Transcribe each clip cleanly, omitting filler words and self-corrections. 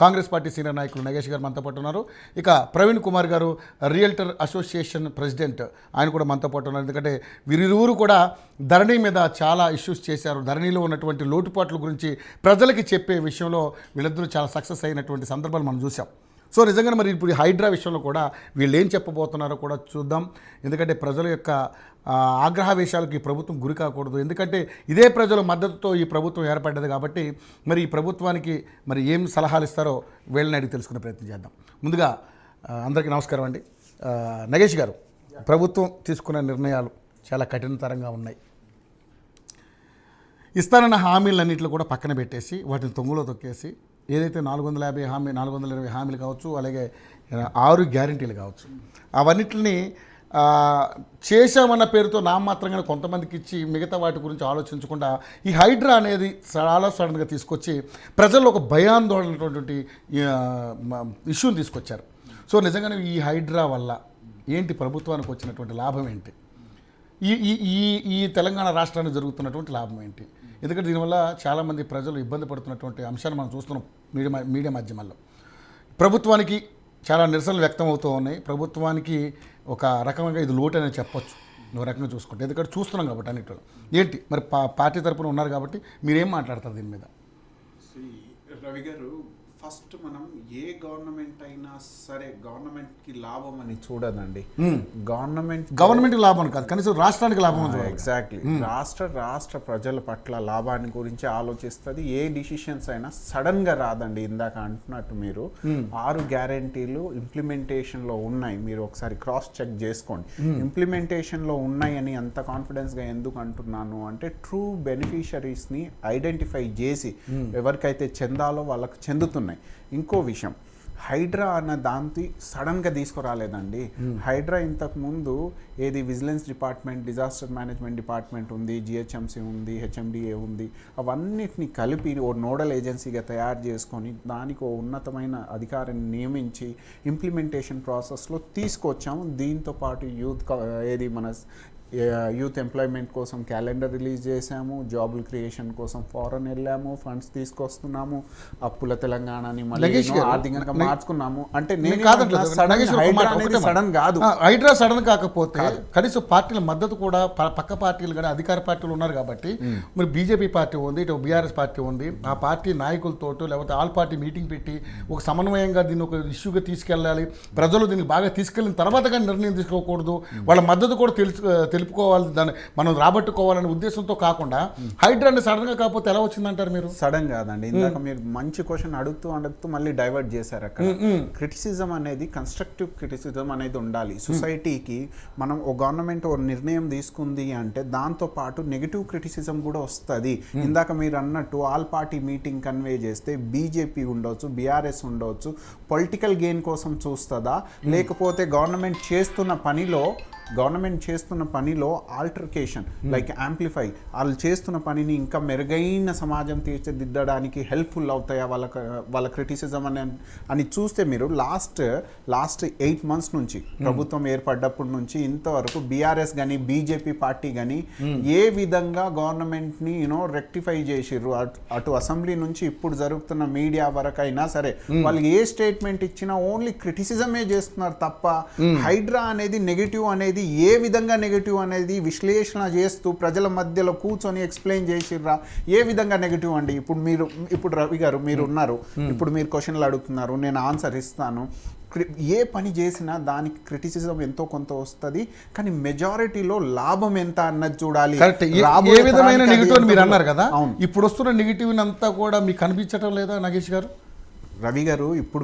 Congress party senior నాయకులు నగేష్ గారు మనతో పాటు ఉన్నారు. ఇక ప్రవీణ్ కుమార్ గారు రియల్టర్ అసోసియేషన్ ప్రెసిడెంట్, ఆయన కూడా మనతో పాటు ఉన్నారు. ఎందుకంటే వీరిరువురు కూడా ధరణి మీద చాలా ఇష్యూస్ చేశారు. ధరణిలో ఉన్నటువంటి లోటుపాట్ల గురించి ప్రజలకి చెప్పే విషయంలో వీళ్ళిద్దరూ చాలా సక్సెస్ అయినటువంటి సందర్భాలు మనం చూసాం. సో నిజంగా మరి ఇప్పుడు హైడ్రా విషయంలో కూడా వీళ్ళు ఏం చెప్పబోతున్నారో కూడా చూద్దాం. ఎందుకంటే ప్రజల యొక్క ఆగ్రహావేశాలకు ఈ ప్రభుత్వం గురి కాకూడదు. ఎందుకంటే ఇదే ప్రజల మద్దతుతో ఈ ప్రభుత్వం ఏర్పడ్డది కాబట్టి మరి ఈ ప్రభుత్వానికి మరి ఏం సలహాలు ఇస్తారో వీళ్ళని అడిగి తెలుసుకునే ప్రయత్నం చేద్దాం. ముందుగా అందరికీ నమస్కారం అండి. నగేష్ గారు, ప్రభుత్వం తీసుకున్న నిర్ణయాలు చాలా కఠినతరంగా ఉన్నాయి. ఇస్తానన్న హామీలన్నింటిలో కూడా పక్కన పెట్టేసి వాటిని తొంగులో తొక్కేసి ఏదైతే 450 హామీ 420 హామీలు కావచ్చు, అలాగే 6 గ్యారంటీలు కావచ్చు, అవన్నిటిని చేశామన్న పేరుతో నామమాత్రంగా కొంతమందికి ఇచ్చి మిగతా వాటి గురించి ఆలోచించకుండా ఈ హైడ్రా అనేది చాలా సడన్గా తీసుకొచ్చి ప్రజల్లో ఒక భయాందోళనటువంటి ఇష్యూని తీసుకొచ్చారు. సో నిజంగానే ఈ హైడ్రా వల్ల ఏంటి ప్రభుత్వానికి వచ్చినటువంటి లాభం ఏంటి, ఈ తెలంగాణ రాష్ట్రానికి జరుగుతున్నటువంటి లాభం ఏంటి? ఎందుకంటే దీనివల్ల చాలామంది ప్రజలు ఇబ్బంది పడుతున్నటువంటి అంశాన్ని మనం చూస్తున్నాం మీడియా మాధ్యమాల్లో. ప్రభుత్వానికి చాలా నిరసనలు వ్యక్తం అవుతూ ఉన్నాయి. ప్రభుత్వానికి ఒక రకంగా ఇది లోటు అనేది చెప్పొచ్చు ఒక రకంగా చూసుకుంటే, ఎందుకంటే చూస్తున్నాం కాబట్టి అన్నింటిలో. ఏంటి మరి పార్టీ తరపున ఉన్నారు కాబట్టి మీరేం మాట్లాడతారు దీని మీద? రవి గారు, ఫస్ట్ మనం ఏ గవర్నమెంట్ అయినా సరే గవర్నమెంట్కి లాభం అని చూడదండి. గవర్నమెంట్ లాభం కాదు, కనీసం రాష్ట్రానికి లాభం. ఎగ్జాక్ట్లీ. రాష్ట్ర ప్రజల పట్ల లాభాన్ని గురించి ఆలోచిస్తుంది. ఏ డిసిషన్స్ అయినా సడన్ గా రాదండి. ఇందాక అంటున్నట్టు మీరు 6 గ్యారంటీలు ఇంప్లిమెంటేషన్లో ఉన్నాయి. మీరు ఒకసారి క్రాస్ చెక్ చేసుకోండి. ఇంప్లిమెంటేషన్లో ఉన్నాయని అంత కాన్ఫిడెన్స్గా ఎందుకు అంటున్నాను అంటే, ట్రూ బెనిఫిషరీస్ని ఐడెంటిఫై చేసి ఎవరికైతే చెందాలో వాళ్ళకు చెందుతున్నాయి. ఇంకో విషయం, హైడ్రా అన్న దాంతో సడన్గా తీసుకురాలేదండి. హైడ్రా ఇంతకుముందు ఏది vigilance department, disaster management department ఉంది, జిహెచ్ఎంసీ ఉంది, హెచ్ఎండిఏ ఉంది, అవన్నిటిని కలిపి ఓ నోడల్ ఏజెన్సీగా తయారు చేసుకొని దానికి ఓ ఉన్నతమైన అధికారిని నియమించి ఇంప్లిమెంటేషన్ ప్రాసెస్లో తీసుకొచ్చాము. దీంతో పాటు యూత్ ఎంప్లాయ్మెంట్ కోసం క్యాలెండర్ రిలీజ్ చేశాము, జాబుల క్రియేషన్ కోసం ఫారెన్ వెళ్ళాము, ఫండ్స్ తీసుకొస్తున్నాము, అప్పుల తెలంగాణని ఆర్థికంగా మార్చుకున్నాము. అంటే సడన్ కాదు, హైడ్రా సడన్ కాకపోతే కనీసం పార్టీల మద్దతు కూడా పక్క పార్టీలు కానీ అధికార పార్టీలు ఉన్నారు కాబట్టి, మరి బీజేపీ పార్టీ ఉంది, ఇటు బీఆర్ఎస్ పార్టీ ఉంది, ఆ పార్టీ నాయకులతో లేకపోతే ఆల్ పార్టీ మీటింగ్ పెట్టి ఒక సమన్వయంగా దీన్ని ఒక ఇష్యూగా తీసుకెళ్ళాలి, ప్రజలు దీనికి బాగా తీసుకెళ్ళిన తర్వాత కానీ నిర్ణయం తీసుకోకూడదు, వాళ్ళ మద్దతు కూడా తెలుపుకోవాలి, దాన్ని మనం రాబట్టుకోవాలనే ఉద్దేశంతో కాకుండా హైడ్రాని సడన్ గా కాకపోతే ఎలా వచ్చిందంటారు మీరు? సడన్ కాదండి. ఇందాక మీరు మంచి క్వశ్చన్ అడుగుతూ మళ్ళీ డైవర్ట్ చేశారు. అక్కడ క్రిటిసిజం అనేది, కన్స్ట్రక్టివ్ క్రిటిసిజం అనేది ఉండాలి. సొసైటీకి మనం ఒక గవర్నమెంట్ ఒక నిర్ణయం తీసుకుంది అంటే దాంతో పాటు నెగిటివ్ క్రిటిసిజం కూడా వస్తుంది. ఇందాక మీరు అన్నట్టు ఆల్ పార్టీ మీటింగ్ కన్వే చేస్తే బీజేపీ ఉండొచ్చు, బీఆర్ఎస్ ఉండొచ్చు, పొలిటికల్ గెయిన్ కోసం చూస్తుందా, లేకపోతే గవర్నమెంట్ చేస్తున్న పనిలో ఆల్టర్కేషన్ లైక్ యాంప్లిఫై, వాళ్ళు చేస్తున్న పనిని ఇంకా మెరుగైన సమాజం తీర్చిదిద్దడానికి హెల్ప్ఫుల్ అవుతాయా వాళ్ళ క్రిటిసిజం అని చూస్తే మీరు లాస్ట్ 8 months నుంచి ప్రభుత్వం ఏర్పడ్డప్పటి నుంచి ఇంతవరకు బీఆర్ఎస్ కానీ బీజేపీ పార్టీ కానీ ఏ విధంగా గవర్నమెంట్ని రెక్టిఫై చేసిర్రు, అటు అసెంబ్లీ నుంచి ఇప్పుడు జరుగుతున్న మీడియా వరకైనా సరే వాళ్ళు ఏ స్టేట్మెంట్ ఇచ్చినా ఓన్లీ క్రిటిసిజమే చేస్తున్నారు తప్ప హైడ్రా అనేది నెగిటివ్ అనేది ఏ విధంగా నెగిటివ్ అనేది విశ్లేషణ చేస్తూ ప్రజల మధ్యలో కూర్చొని ఎక్స్ప్లెయిన్ చేసిర్రా, ఏ విధంగా నెగిటివ్ అండి. ఇప్పుడు రవి గారు మీరు ఉన్నారు, ఇప్పుడు మీరు క్వశ్చన్లు అడుగుతున్నారు, నేను ఆన్సర్ ఇస్తాను. ఏ పని చేసినా దానికి క్రిటిసిజం ఎంతో కొంత వస్తుంది, కానీ మెజారిటీలో లాభం ఎంత అన్నది చూడాలి. ఏ విధమైన నెగిటివ్ మీరు అన్నారు కదా, ఇప్పుడు వస్తున్న నెగిటివ్ అంతా కూడా మీకు కనిపించడం లేదా నగేష్ గారు? రవి గారు, ఇప్పుడు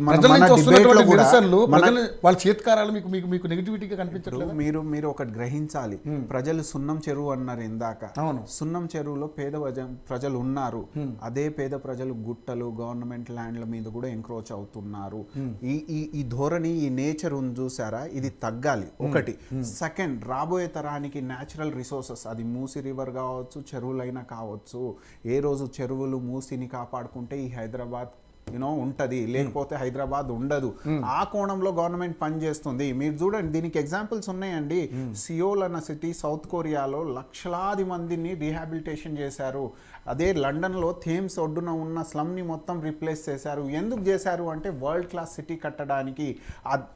వాళ్ళ చేత్కారాలు మీకు నెగిటివిటీగా కనిపించట్లేదు. మీరు ఒకటి గ్రహించాలి. ప్రజలు సున్నం చెరువు అన్నారు ఇందాక. అవును, సున్నం చెరువులో పేద ప్రజలు ఉన్నారు. అదే పేద ప్రజలు గుట్టలు, గవర్నమెంట్ ల్యాండ్ల మీద కూడా ఎంక్రోచ్ అవుతున్నారు. ఈ ధోరణి, ఈ నేచర్ ఉంది చూసారా, ఇది తగ్గాలి ఒకటి. సెకండ్, రాబోయే తరానికి న్యాచురల్ రిసోర్సెస్, అది మూసి రివర్ కావచ్చు, చెరువులైనా కావచ్చు, ఏ రోజు చెరువులు మూసిని కాపాడుకుంటే ఈ హైదరాబాద్ ఉంటది, లేకపోతే హైదరాబాద్ ఉండదు. ఆ కోణంలో గవర్నమెంట్ పనిచేస్తుంది. మీరు చూడండి, దీనికి ఎగ్జాంపుల్స్ ఉన్నాయండి. సియోల్ అన్న సిటీ సౌత్ కొరియాలో లక్షలాది మందిని రీహాబిలిటేషన్ చేశారు. అదే లండన్లో థేమ్స్ ఒడ్డున ఉన్న స్లమ్ని మొత్తం రీప్లేస్ చేశారు. ఎందుకు చేశారు అంటే వరల్డ్ క్లాస్ సిటీ కట్టడానికి,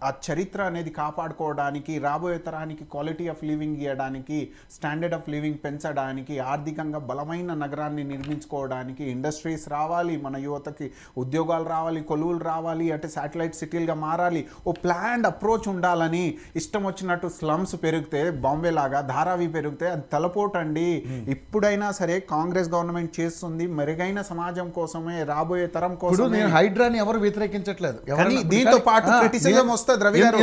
ఆ చరిత్ర అనేది కాపాడుకోవడానికి, రాబోయే తరానికి క్వాలిటీ ఆఫ్ లివింగ్ ఇవ్వడానికి, స్టాండర్డ్ ఆఫ్ లివింగ్ పెంచడానికి, ఆర్థికంగా బలమైన నగరాన్ని నిర్మించుకోవడానికి. ఇండస్ట్రీస్ రావాలి, మన యువతకి ఉద్యోగాలు రావాలి, కొలువులు రావాలి, అంటే శాటిలైట్ సిటీలుగా మారాలి. ఓ ప్లాన్డ్ అప్రోచ్ ఉండాలని ఇష్టం వచ్చినట్టు స్లమ్స్ పెరిగితే, బాంబే లాగా ధారావి పెరిగితే అది తలపోటండి. ఇప్పుడైనా సరే కాంగ్రెస్ గవర్నమెంట్ చేస్తుంది మెరుగైన సమాజం కోసమే, రాబోయే తరం కోసం. నేను హైడ్రాని ఎవరు వ్యతిరేకించట్లేదు, కానీ దీంతో పాటు క్రిటిసిజం వస్తుంది రవి గారు.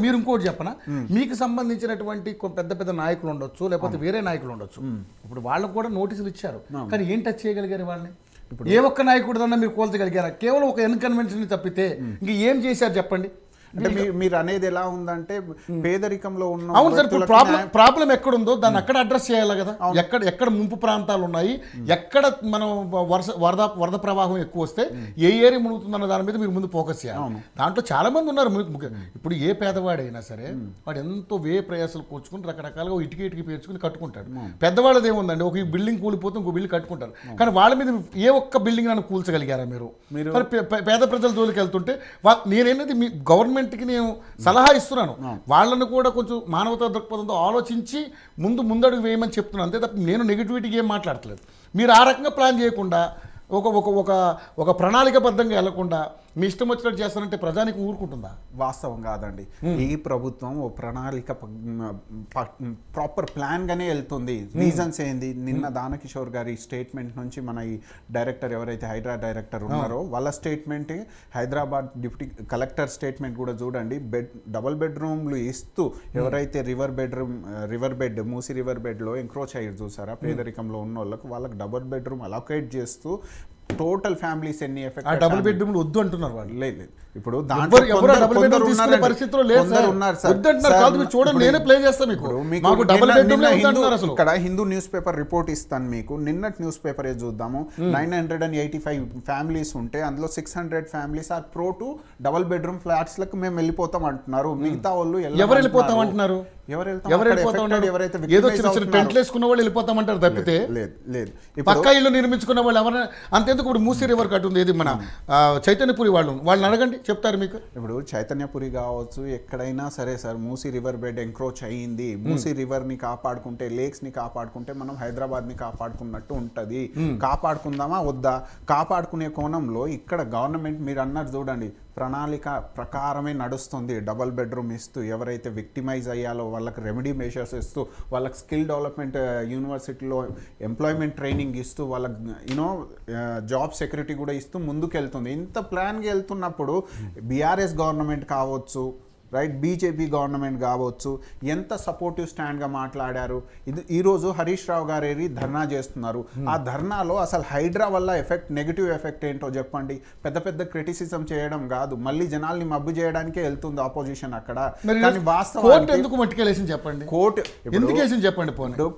మీరు ఇంకోటి చెప్పనా, మీకు సంబంధించినటువంటి పెద్ద పెద్ద నాయకులు ఉండొచ్చు, లేకపోతే వేరే నాయకులు ఉండొచ్చు. ఇప్పుడు వాళ్ళకు కూడా నోటీసులు ఇచ్చారు, కానీ ఏం టచ్ చేయగలిగారు వాళ్ళని? ఏ ఒక్క నాయకుడిదన్నా మీరు కోల్చగలిగారా? కేవలం ఒక ఇన్కన్వెన్షన్ తప్పితే ఇంక ఏం చేశారు చెప్పండి? అంటే మీరు అనేది ఎలా ఉందంటే పేదరికంలో ఉన్న, అవును సార్, ఇప్పుడు ప్రాబ్లం ఎక్కడుందో దాన్ని అక్కడ అడ్రస్ చేయాలి కదా. ఎక్కడ ముంపు ప్రాంతాలు ఉన్నాయి, ఎక్కడ మనం వరద ప్రవాహం ఎక్కువ వస్తే ఏ ఏరియా మునుగుతుందన్న దాని మీద మీరు ముందు ఫోకస్ చేయాలి. దాంట్లో చాలా మంది ఉన్నారు. ఇప్పుడు ఏ పేదవాడైనా సరే వాడు ఎంతో ప్రయాసాలు కూర్చుకుని రకరకాలుగా ఇటుకి పేర్చుకుని కట్టుకుంటాడు. పెద్దవాళ్ళది ఏముందండి, ఒక బిల్డింగ్ కూలిపోతే ఇంకో బిల్డింగ్ కట్టుకుంటారు. కానీ వాళ్ళ మీద ఏ ఒక్క బిల్డింగ్ నన్ను కూల్చగలిగారా మీరు? పేద ప్రజల జోలికి వెళ్తుంటే నేనేనది మీ గవర్నమెంట్ కి నేను సలహా ఇస్తున్నాను. వాళ్ళను కూడా కొంచెం మానవతా దృక్పథంతో ఆలోచించి ముందడుగు వేయమని చెప్తున్నాను, అంతే తప్ప నేను నెగిటివిటీకి ఏం మాట్లాడట్లేదు. మీరు ఆ రకంగా ప్లాన్ చేయకుండా ఒక ప్రణాళికబద్ధంగా వెళ్లకుండా మీ ఇష్టం వచ్చినట్టు చేస్తానంటే ప్రజానికి ఊరుకుంటుందా? వాస్తవం కాదండి. ఈ ప్రభుత్వం ఓ ప్రణాళిక ప్రాపర్ ప్లాన్ గానే వెళ్తుంది. రీజన్స్ ఏంది? నిన్న దానకిషోర్ గారి స్టేట్మెంట్ నుంచి మన ఈ డైరెక్టర్ ఎవరైతే హైడ్రా డైరెక్టర్ ఉన్నారో వాళ్ళ statement, Hyderabad deputy collector statement కూడా చూడండి. డబుల్ బెడ్రూమ్లు ఇస్తూ ఎవరైతే రివర్ బెడ్ మూసి రివర్ బెడ్లో ఎంక్రోచ్ అయ్యారు చూసారా, పేదరికంలో ఉన్న వాళ్ళకి డబుల్ బెడ్రూమ్ అలొకేట్ చేస్తూ టోటల్ ఫ్యామిలీస్ ఎన్ని ఎఫెక్ట్. డబుల్ బెడ్రూమ్ వద్దు అంటున్నారు వాళ్ళు. లేదు, ఇప్పుడు ఇక్కడ హిందూ న్యూస్ పేపర్ రిపోర్ట్ ఇస్తాను మీకు. నిన్నటి న్యూస్ పేపర్ చూద్దాము. 985 ఫ్యామిలీస్ ఉంటే అందులో 600 ఫ్యామిలీస్ ఆర్ ప్రో టు డబుల్ బెడ్రూమ్ ఫ్లాట్స్ లకు మేము వెళ్ళిపోతాం అంటున్నారు. మిగతా వాళ్ళు ఎవరు వెళ్ళిపోతాం అంటున్నారు? టెంట్లు వేసుకున్న వాళ్ళు వెళ్ళిపోతామంటారు తప్పితే పక్కా ఇల్లు నిర్మించుకున్న వాళ్ళు ఎవరైనా అంతేందుకు. ఇప్పుడు మూసీ రివర్ కట్ ఉంది, ఏది మన చైతన్యపురి వాళ్ళని అడగండి, చెప్తారు మీకు. ఇప్పుడు చైతన్యపురి కావచ్చు, ఎక్కడైనా సరే sir, Musi river bed encroach అయ్యింది. మూసీ రివర్ ని కాపాడుకుంటే, లేక్స్ ని కాపాడుకుంటే మనం హైదరాబాద్ ని కాపాడుకున్నట్టు ఉంటది. కాపాడుకుందామా వద్దా? కాపాడుకునే కోణంలో ఇక్కడ గవర్నమెంట్ మీరు అన్నారు చూడండి, ప్రణాళిక ప్రకారమే నడుస్తుంది. డబుల్ బెడ్రూమ్ ఇస్తూ, ఎవరైతే విక్టిమైజ్ అయ్యాలో వాళ్ళకి రెమెడీ మెషర్స్ ఇస్తూ, వాళ్ళకి స్కిల్ డెవలప్మెంట్ యూనివర్సిటీలో ఎంప్లాయ్మెంట్ ట్రైనింగ్ ఇస్తూ, వాళ్ళకి జాబ్ సెక్యూరిటీ కూడా ఇస్తూ ముందుకెళ్తుంది. ఇంత ప్లాన్గా వెళ్తున్నప్పుడు బీఆర్ఎస్ గవర్నమెంట్ కావచ్చు, రైట్, బీజేపీ గవర్నమెంట్ కావచ్చు, ఎంత సపోర్టివ్ స్టాండ్గా మాట్లాడారు. ఈరోజు హరీష్ రావు గారు ధర్నా చేస్తున్నారు. ఆ ధర్నాలో అసలు హైడ్రా వల్ల నెగిటివ్ ఎఫెక్ట్ ఏంటో చెప్పండి. పెద్ద క్రిటిసిజం చేయడం కాదు, మళ్ళీ జనాల్ని మబ్బు చేయడానికే వెళ్తుంది ఆపోజిషన్ అక్కడ. కానీ వాస్తవానికి ఎందుకు మట్టుకెళ్ళేసి చెప్పండి,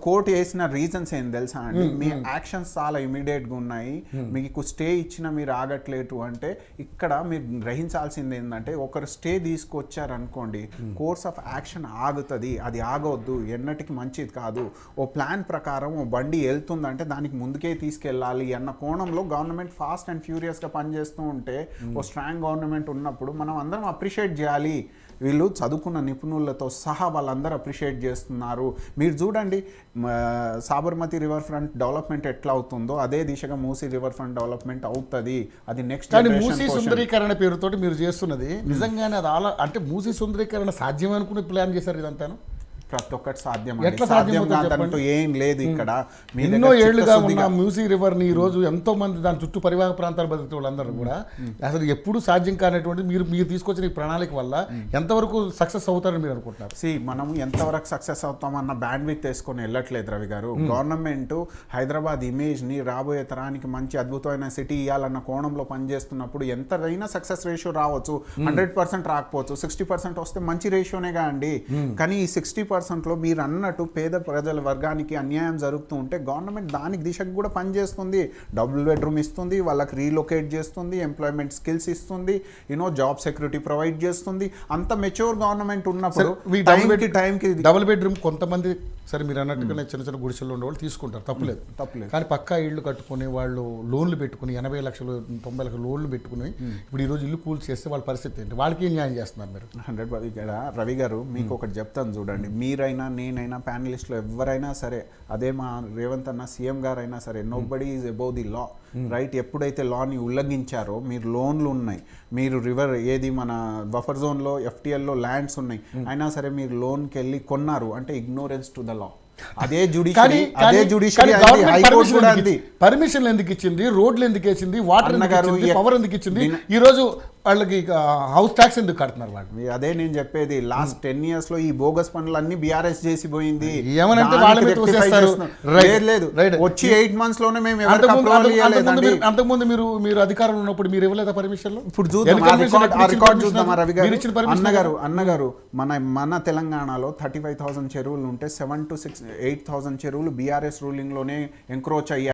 కోర్టు వేసిన రీజన్స్ ఏం తెలుసా అండి? మీ యాక్షన్స్ చాలా ఇమీడియట్ గా ఉన్నాయి, మీకు స్టే ఇచ్చినా మీరు ఆగట్లేదు అంటే ఇక్కడ మీరు గ్రహించాల్సింది ఏంటంటే, ఒకరు స్టే తీసుకొచ్చారు అనుకోండి, కోర్స్ ఆఫ్ యాక్షన్ ఆగుతుంది. అది ఆగవద్దు, ఎన్నటికి మంచిది కాదు. ఓ ప్లాన్ ప్రకారం ఓ బండి వెళ్తుందంటే దానికి ముందుకే తీసుకెళ్ళాలి అన్న కోణంలో గవర్నమెంట్ ఫాస్ట్ అండ్ ఫ్యూరియస్గా పనిచేస్తూ ఉంటే, ఓ స్ట్రాంగ్ గవర్నమెంట్ ఉన్నప్పుడు మనం అందరం అప్రిషియేట్ చేయాలి. వీళ్ళు చదువుకున్న నిపుణులతో సహా వాళ్ళందరూ అప్రిషియేట్ చేస్తున్నారు. మీరు చూడండి, సాబర్మతి రివర్ ఫ్రంట్ డెవలప్మెంట్ ఎట్లా అవుతుందో అదే దిశగా మూసీ రివర్ ఫ్రంట్ డెవలప్మెంట్ అవుతుంది. అది నెక్స్ట్. మూసీ సుందరీకరణ పేరుతోటి మీరు చేస్తున్నది నిజంగానే అది అంటే మూసీ సుందరీకరణ సాధ్యం అనుకుని ప్లాన్ చేశారు ఇదంతాను? ప్రతి ఒక్కటి సాధ్యం ఏం లేదు ఇక్కడ. ఎన్నో ఏళ్లుగా ఉన్న మూసీ రివర్ ని ఈ రోజు ఎంతో మంది దాని చుట్టూ పరివాహక ప్రాంతాలు బతికే వాళ్ళందరూ కూడా అసలు ఎప్పుడు సాధ్యం కానటువంటి మీరు తీసుకొచ్చిన ఈ ప్రణాళిక వల్ల ఎంతవరకు సక్సెస్ అవుతారని మీరు అనుకుంటున్నారు? మనం ఎంతవరకు సక్సెస్ అవుతామన్న బ్యాండ్ విత్ వేసుకొని వెళ్ళట్లేదు రవి గారు. గవర్నమెంట్ హైదరాబాద్ ఇమేజ్ ని రాబోయే తరానికి మంచి అద్భుతమైన సిటీ ఇవ్వాలన్న కోణంలో పనిచేస్తున్నప్పుడు ఎంతైనా సక్సెస్ రేషియో రావచ్చు. 100% రాకపోవచ్చు, 60% వస్తే మంచి రేషియోనేగా అండి. కానీ ఈ 60% 1% మీరు అన్నట్టు పేద ప్రజల వర్గానికి అన్యాయం జరుగుతూ ఉంటే గవర్నమెంట్ దానికి దిశకు కూడా పనిచేస్తుంది. డబుల్ బెడ్రూమ్ ఇస్తుంది, వాళ్ళకి రీలొకేట్ చేస్తుంది, ఎంప్లాయ్మెంట్ స్కిల్స్ ఇస్తుంది, జాబ్ సెక్యూరిటీ ప్రొవైడ్ చేస్తుంది. అంత మెచ్యూర్ గవర్నమెంట్ ఉన్నప్పుడు టైంకి డబుల్ బెడ్రూమ్ కొంతమంది సరే మీరు అన్నట్టుగానే చిన్న చిన్న గుడిసెల్లో ఉండేవాళ్ళు తీసుకుంటారు, తప్పులేదు. కానీ పక్కా ఇళ్ళు కట్టుకుని వాళ్ళు లోన్లు పెట్టుకుని 80 లక్షలు 90 లక్షలు లోన్లు పెట్టుకుని ఇప్పుడు ఈరోజు ఇల్లు కూల్ చేస్తే వాళ్ళ పరిస్థితి ఏంటి? వాళ్ళకి ఏం న్యాయం చేస్తున్నారు మీరు? 100 ఇక్కడ రవి గారు మీకు ఒకటి చెప్తాను చూడండి, మీరైనా నేనైనా ప్యానలిస్ట్లో ఎవరైనా సరే, అదే మా రేవంత్ అన్న సీఎం గారు అయినా సరే, nobody is above the law, right? ఎప్పుడైతే లాని ఉల్లంఘించారో, మీరు లోన్లు ఉన్నాయి, మీరు మన బఫర్ జోన్లో ఎఫ్టీఎల్లో ల్యాండ్స్ ఉన్నాయి, అయినా సరే మీరు లోన్కి వెళ్ళి కొన్నారు అంటే ఇగ్నోరెన్స్ టు ద లా. అదే జుడిషియరీ హైకోర్టు కూడా అంది. పర్మిషన్లు ఎందుకు ఇచ్చింది, రోడ్లు ఎందుకు వేసింది, వాటర్ పవర్ ఎందుకు ఇచ్చింది, ఈ రోజు వాళ్ళకి హౌస్ ట్యాక్స్ ఎందుకు కడుతున్నారు వాళ్ళు? అదే నేను చెప్పేది, లాస్ట్ 10 years లో ఈ బోగస్ పనులు అన్ని బీఆర్ఎస్ చేసి పోయింది. ఏమనంటే వాళ్ళ మీద తోసేస్తారు. లేదు వచ్చి 8 months లోనే మేము అంతకుముందు మీరు అధికారంలో ఉన్నప్పుడు మీరు ఇవ్వలేదా పర్మిషన్లు? ఇప్పుడు చూద్దాం, రికార్డ్ చూద్దామా రవి గారు? అన్నగారు మన తెలంగాణలో 35,000 చెరువులు ఉంటే 7,000 to 8,000 చెరువులు బీఆర్ఎస్ రూలింగ్ లోనే ఎంక్రోచ్ అయ్యాయి.